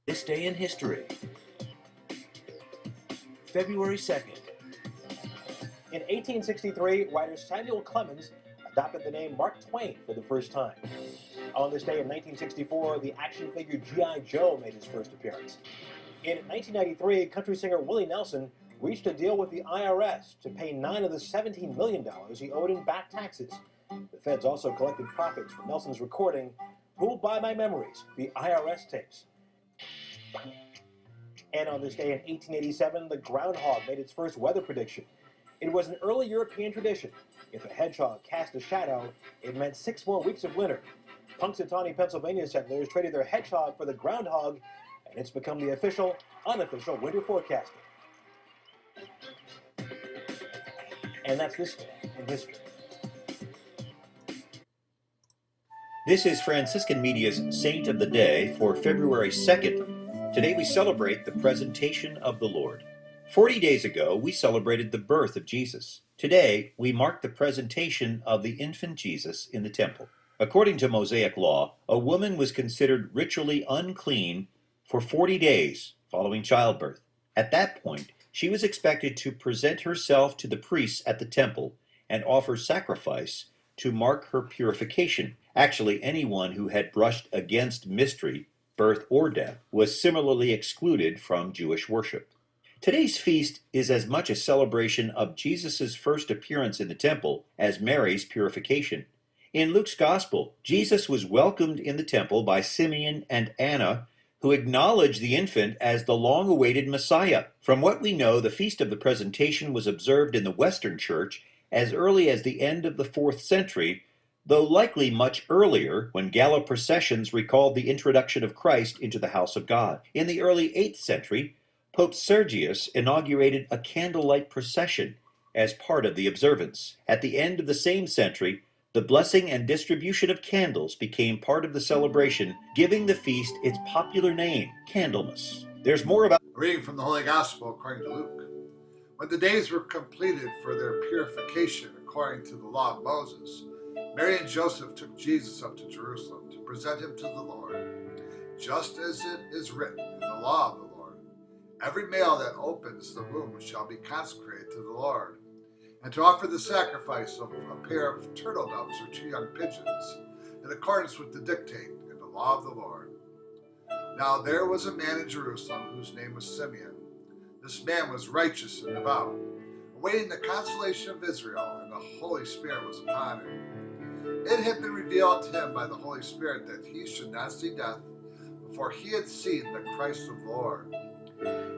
This day in history, February 2nd. In 1863, writer Samuel Clemens adopted the name Mark Twain for the first time. On this day in 1964, the action figure G.I. Joe made his first appearance. In 1993, country singer Willie Nelson reached a deal with the IRS to pay $9 of the $17 million he owed in back taxes. The feds also collected profits from Nelson's recording, Who'll Buy My Memories, the IRS tapes. And on this day in 1887, the groundhog made its first weather prediction. It was an early European tradition. If a hedgehog cast a shadow, it meant 6 more weeks of winter. Punxsutawney, Pennsylvania settlers traded their hedgehog for the groundhog, and it's become the official, unofficial winter forecaster. And that's this day in history. This is Franciscan Media's Saint of the Day for February 2nd. Today we celebrate the presentation of the Lord. 40 days ago, we celebrated the birth of Jesus. Today, we mark the presentation of the infant Jesus in the temple. According to Mosaic law, a woman was considered ritually unclean for 40 days following childbirth. At that point, she was expected to present herself to the priests at the temple and offer sacrifice to mark her purification. Actually, anyone who had brushed against mystery, birth or death, was similarly excluded from Jewish worship. Today's feast is as much a celebration of Jesus' first appearance in the temple as Mary's purification. In Luke's Gospel, Jesus was welcomed in the temple by Simeon and Anna, who acknowledged the infant as the long-awaited Messiah. From what we know, the Feast of the Presentation was observed in the Western Church as early as the end of the 4th century, though likely much earlier, when gala processions recalled the introduction of Christ into the house of God. In the early 8th century, Pope Sergius inaugurated a candlelight procession as part of the observance. At the end of the same century, the blessing and distribution of candles became part of the celebration, giving the feast its popular name, Candlemas. There's more about... A reading from the Holy Gospel according to Luke. When the days were completed for their purification according to the law of Moses, Mary and Joseph took Jesus up to Jerusalem to present him to the Lord, just as it is written in the law of the Lord. Every male that opens the womb shall be consecrated to the Lord, and to offer the sacrifice of a pair of turtle doves or 2 young pigeons, in accordance with the dictate in the law of the Lord. Now there was a man in Jerusalem whose name was Simeon. This man was righteous and devout, awaiting the consolation of Israel, and the Holy Spirit was upon him. It had been revealed to him by the Holy Spirit that he should not see death before he had seen the Christ of the Lord.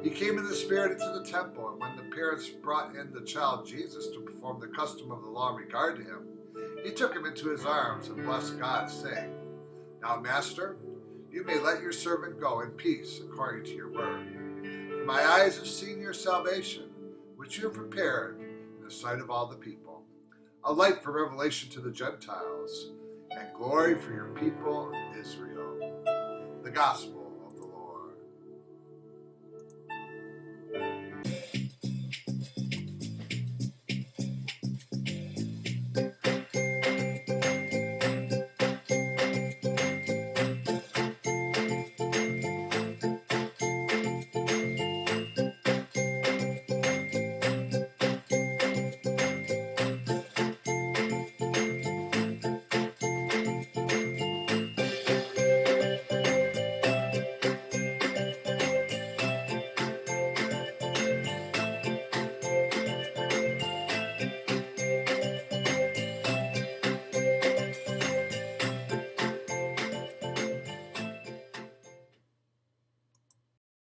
He came in the Spirit into the temple, and when the parents brought in the child Jesus to perform the custom of the law in regard to him, he took him into his arms and blessed God, saying, Now, Master, you may let your servant go in peace according to your word. For my eyes have seen your salvation, which you have prepared in the sight of all the people, a light for revelation to the Gentiles, and glory for your people Israel. The Gospel